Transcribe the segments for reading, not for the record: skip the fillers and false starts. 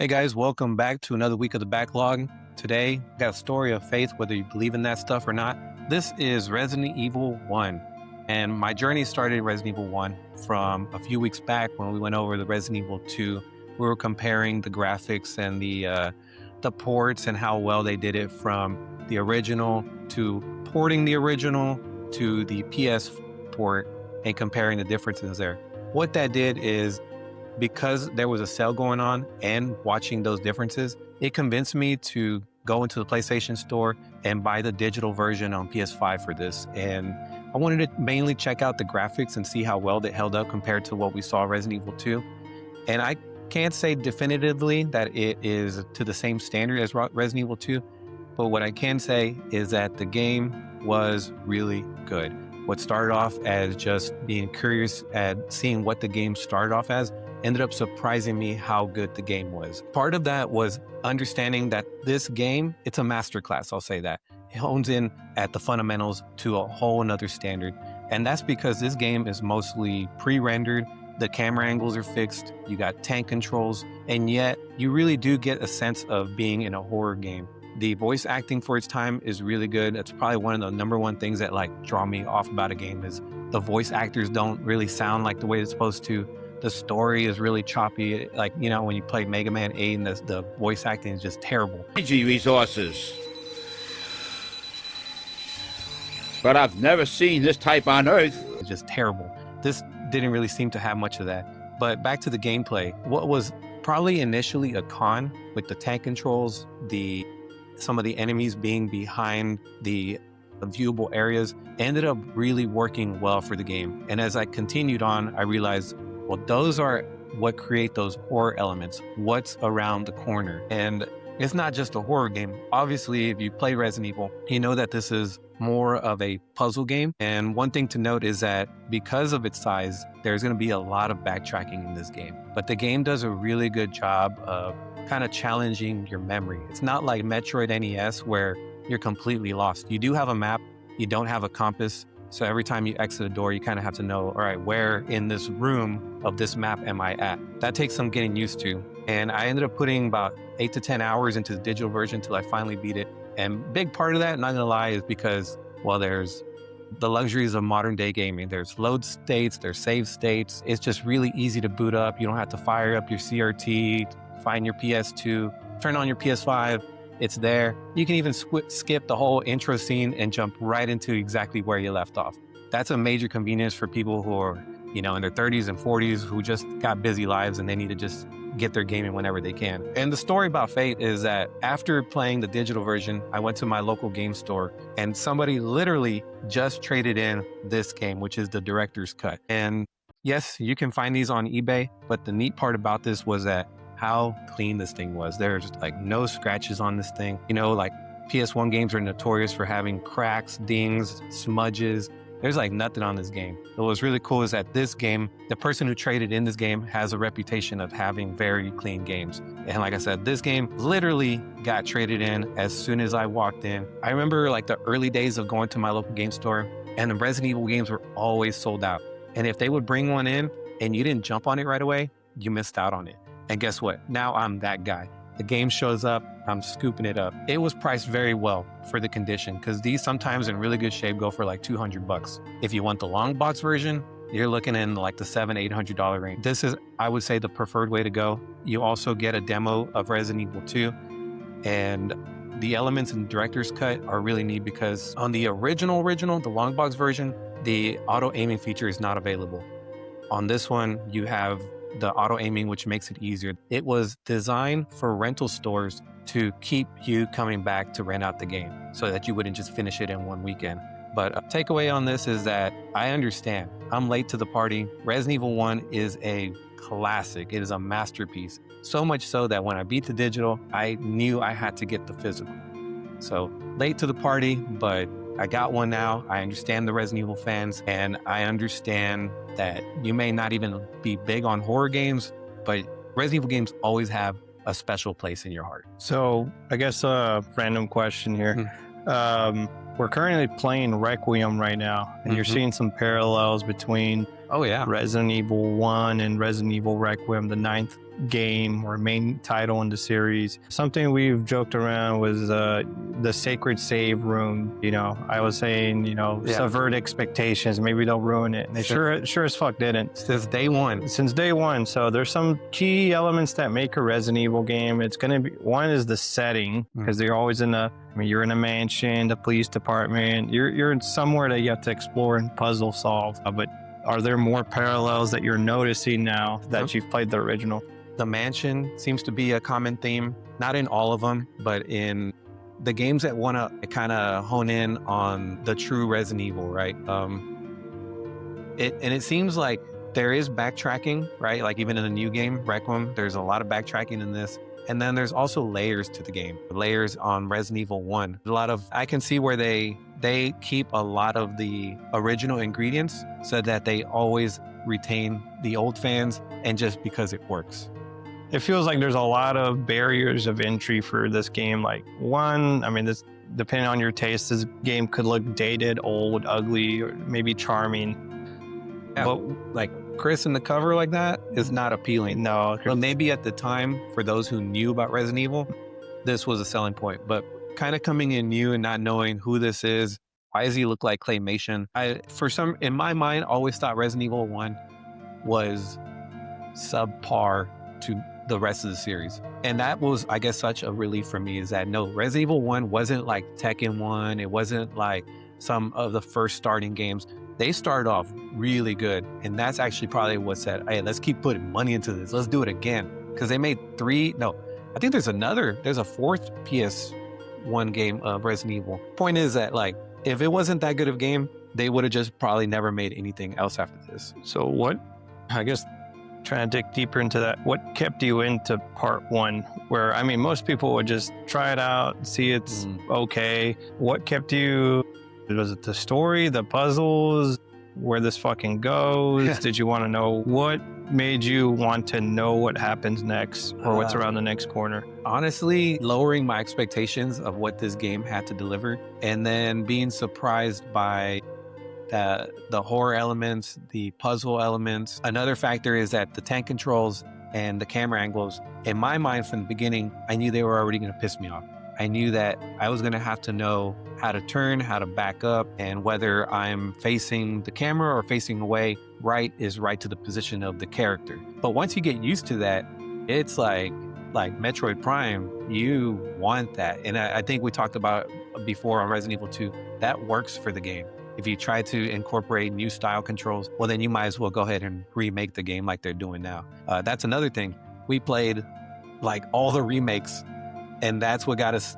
Hey guys, welcome back to another week of the backlog. Today, we got a story of faith, whether you believe in that stuff or not. This is Resident Evil 1. And my journey started in Resident Evil 1 from a few weeks back when we went over the Resident Evil 2. We were comparing the graphics and the ports and how well they did it from the original to porting the original to the PS port and comparing the differences there. What that did is, because there was a sale going on and watching those differences, it convinced me to go into the PlayStation store and buy the digital version on PS5 for this. And I wanted to mainly check out the graphics and see how well they held up compared to what we saw in Resident Evil 2. And I can't say definitively that it is to the same standard as Resident Evil 2, but what I can say is that the game was really good. What started off as just being curious at seeing what the game started off as ended up surprising me how good the game was. Part of that was understanding that this game, it's a masterclass, I'll say that. It hones in at the fundamentals to a whole nother standard. And that's because this game is mostly pre-rendered, the camera angles are fixed, you got tank controls, and yet you really do get a sense of being in a horror game. The voice acting for its time is really good. That's probably one of the number one things that draw me off about a game is the voice actors don't really sound like the way it's supposed to. The story is really choppy. When you play Mega Man 8 and the voice acting is just terrible. Energy resources. But I've never seen this type on Earth. It's just terrible. This didn't really seem to have much of that. But back to the gameplay. What was probably initially a con with the tank controls, some of the enemies being behind the viewable areas, ended up really working well for the game. And as I continued on, I realized, well, those are what create those horror elements. What's around the corner? And it's not just a horror game. Obviously, if you play Resident Evil, you know that this is more of a puzzle game. And one thing to note is that because of its size, there's going to be a lot of backtracking in this game. But the game does a really good job of kind of challenging your memory. It's not like Metroid NES where you're completely lost. You do have a map, you don't have a compass. So every time you exit a door, you kind of have to know, all right, where in this room of this map am I at? That takes some getting used to. And I ended up putting about 8 to 10 hours into the digital version until I finally beat it. And big part of that, not gonna lie, is because, well, there's the luxuries of modern day gaming. There's load states, there's save states. It's just really easy to boot up. You don't have to fire up your CRT, find your PS2, turn on your PS5. It's there. You can even skip the whole intro scene and jump right into exactly where you left off. That's a major convenience for people who are, in their 30s and 40s who just got busy lives and they need to just get their gaming whenever they can. And the story about Fate is that after playing the digital version, I went to my local game store and somebody literally just traded in this game, which is the director's cut. And yes, you can find these on eBay, but the neat part about this was that how clean this thing was. There's no scratches on this thing. PS1 games are notorious for having cracks, dings, smudges. There's nothing on this game. What was really cool is that this game, the person who traded in this game has a reputation of having very clean games. And like I said, this game literally got traded in as soon as I walked in. I remember the early days of going to my local game store and the Resident Evil games were always sold out. And if they would bring one in and you didn't jump on it right away, you missed out on it. And guess what? Now I'm that guy. The game shows up, I'm scooping it up. It was priced very well for the condition because these sometimes in really good shape go for $200. If you want the long box version, you're looking in the $700-800 range. This is, I would say, the preferred way to go. You also get a demo of Resident Evil 2, and the elements in the director's cut are really neat because on the original, the long box version, the auto aiming feature is not available. On this one, you have the auto aiming, which makes it easier. It was designed for rental stores to keep you coming back to rent out the game so that you wouldn't just finish it in one weekend. But a takeaway on this is that I understand. I'm late to the party. Resident Evil 1 is a classic. It is a masterpiece. So much so that when I beat the digital, I knew I had to get the physical. So late to the party, but I got one now. I understand the Resident Evil fans, and I understand that you may not even be big on horror games, but Resident Evil games always have a special place in your heart. So I guess a random question here. We're currently playing Requiem right now, and you're seeing some parallels between Oh, yeah. Resident Evil 1 and Resident Evil Requiem, the ninth game or main title in the series. Something we've joked around was the sacred save room. You know, I was saying, you know, subvert expectations. Maybe they'll ruin it. And they sure as fuck didn't. Since day one. Since day one. So there's some key elements that make a Resident Evil game. It's going to be, one is the setting, because they're always in you're in a mansion, the police department. You're in somewhere that you have to explore and puzzle solve. But are there more parallels that you're noticing now that you've played the original? The mansion seems to be a common theme, not in all of them, but in the games that want to kind of hone in on the true Resident Evil, right? It seems like there is backtracking, right? Like even in the new game, Requiem, there's a lot of backtracking in this. And then there's also layers to the game, layers on Resident Evil 1. I can see where they keep a lot of the original ingredients so that they always retain the old fans, and just because it works. It feels like there's a lot of barriers of entry for this game. Like one, I mean, this, depending on your taste, this game could look dated, old, ugly, or maybe charming. Yeah, but like Chris in the cover like that is not appealing. No. But maybe at the time, for those who knew about Resident Evil, this was a selling point. But kind of coming in new and not knowing who this is, why does he look like claymation? In my mind, always thought Resident Evil 1 was subpar to the rest of the series. And that was, I guess, such a relief for me, is that no, Resident Evil 1 wasn't like Tekken 1. It wasn't like some of the first starting games. They started off really good. And that's actually probably what said, hey, let's keep putting money into this. Let's do it again. Because they made I think there's a fourth PS1 game of Resident Evil. Point is that, like, if it wasn't that good of a game, they would have just probably never made anything else after this. So trying to dig deeper into that, what kept you into part 1? Where, I mean, most people would just try it out, see it's okay. What kept you? Was it the story, the puzzles, where this fucking goes? Did you want to know? What made you want to know what happens next, or what's around the next corner? Honestly, lowering my expectations of what this game had to deliver, and then being surprised by the horror elements, the puzzle elements. Another factor is that the tank controls and the camera angles, in my mind from the beginning, I knew they were already going to piss me off. I knew that I was going to have to know how to turn, how to back up, and whether I'm facing the camera or facing away, right is right to the position of the character. But once you get used to that, it's like Metroid Prime, you want that. And I think we talked about before on Resident Evil 2, that works for the game. If you try to incorporate new style controls, well, then you might as well go ahead and remake the game like they're doing now. That's another thing. We played like all the remakes, and that's what got us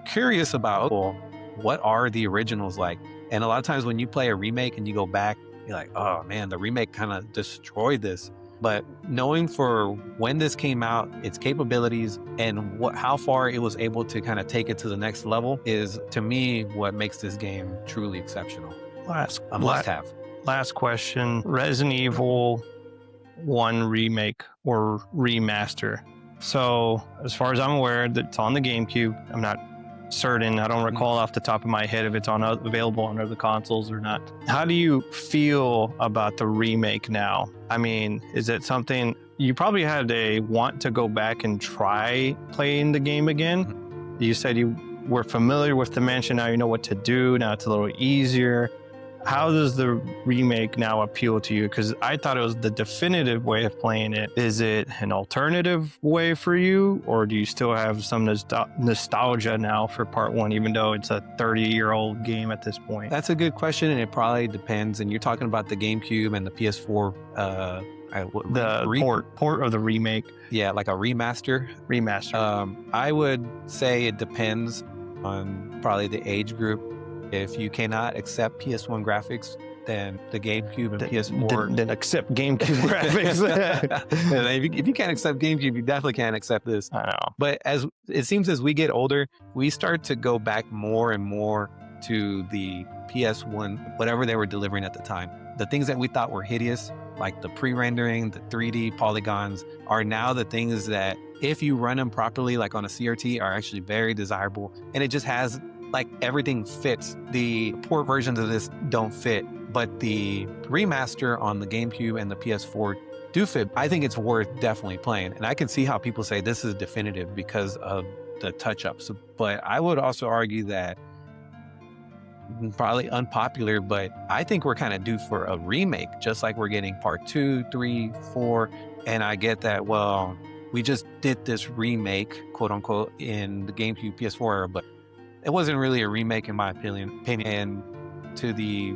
curious about, well, what are the originals like? And a lot of times when you play a remake and you go back, you're like, oh man, the remake kind of destroyed this. But knowing for when this came out, its capabilities, and how far it was able to kind of take it to the next level is, to me, what makes this game truly exceptional. A must-have. Last question. Resident Evil 1 remake or remaster. So as far as I'm aware, it's on the GameCube. I'm not certain. I don't recall off the top of my head if it's available on other consoles or not. How do you feel about the remake now? I mean, is it something you probably had a want to go back and try playing the game again? You said you were familiar with the mansion. Now you know what to do. Now it's a little easier. How does the remake now appeal to you? Because I thought it was the definitive way of playing it. Is it an alternative way for you? Or do you still have some nostalgia now for part 1, even though it's a 30-year-old game at this point? That's a good question, and it probably depends. And you're talking about the GameCube and the PS4. Port of the remake. Yeah, like a remaster. I would say it depends on probably the age group. If you cannot accept PS1 graphics, then the GameCube and PS4... Then accept GameCube graphics. If you can't accept GameCube, you definitely can't accept this. I know. But as it seems, as we get older, we start to go back more and more to the PS1, whatever they were delivering at the time. The things that we thought were hideous, like the pre-rendering, the 3D polygons, are now the things that, if you run them properly, like on a CRT, are actually very desirable. And it just has... like everything fits. The port versions of this don't fit. but the remaster on the GameCube and the PS4 do fit. I think it's worth definitely playing. And I can see how people say this is definitive because of the touch-ups. But I would also argue that, probably unpopular, but I think we're kind of due for a remake, just like we're getting part 2, 3, 4. And I get that, well, we just did this remake, quote unquote, in the GameCube PS4 era, but it wasn't really a remake in my opinion. And to the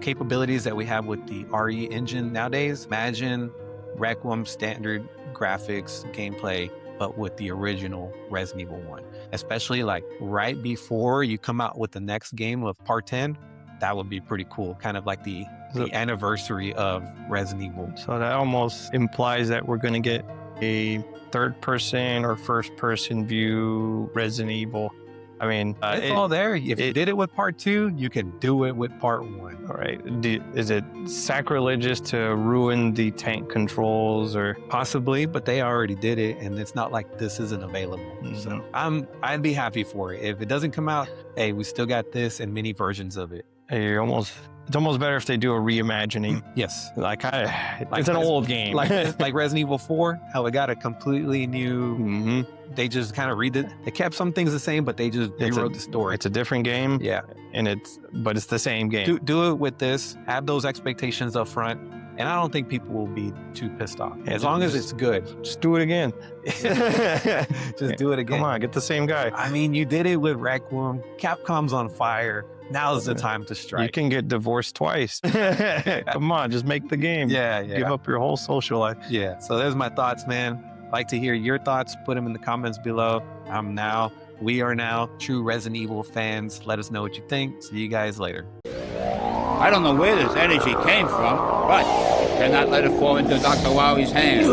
capabilities that we have with the RE engine nowadays, imagine Requiem standard graphics, gameplay, but with the original Resident Evil 1. Especially like right before you come out with the next game of part 10, that would be pretty cool. Kind of like the anniversary of Resident Evil. So that almost implies that we're going to get a third person or first person view Resident Evil. I mean, it's all there. If you did it with part 2, you can do it with part 1. All right. Is it sacrilegious to ruin the tank controls or possibly? But they already did it, and it's not like this isn't available. Mm-hmm. So I'd be happy for it. If it doesn't come out, hey, we still got this and mini versions of it. It's almost better if they do a reimagining. Yes, it's an old game, like Resident Evil 4, how it got a completely new. Mm-hmm. They just kind of they kept some things the same, but they just rewrote the story. It's a different game. Yeah, but it's the same game. Do it with this. Have those expectations up front, and I don't think people will be too pissed off as long as it's good. Just do it again. Just do it again. Come on, get the same guy. I mean, you did it with Requiem. Capcom's on fire. Now's the time to strike. You can get divorced twice. Come on, just make the game. Yeah. Give up your whole social life. Yeah. So there's my thoughts, man. Like to hear your thoughts. Put them in the comments below. We are now true Resident Evil fans. Let us know what you think. See you guys later. I don't know where this energy came from, but cannot let it fall into Dr. Wowie's hands.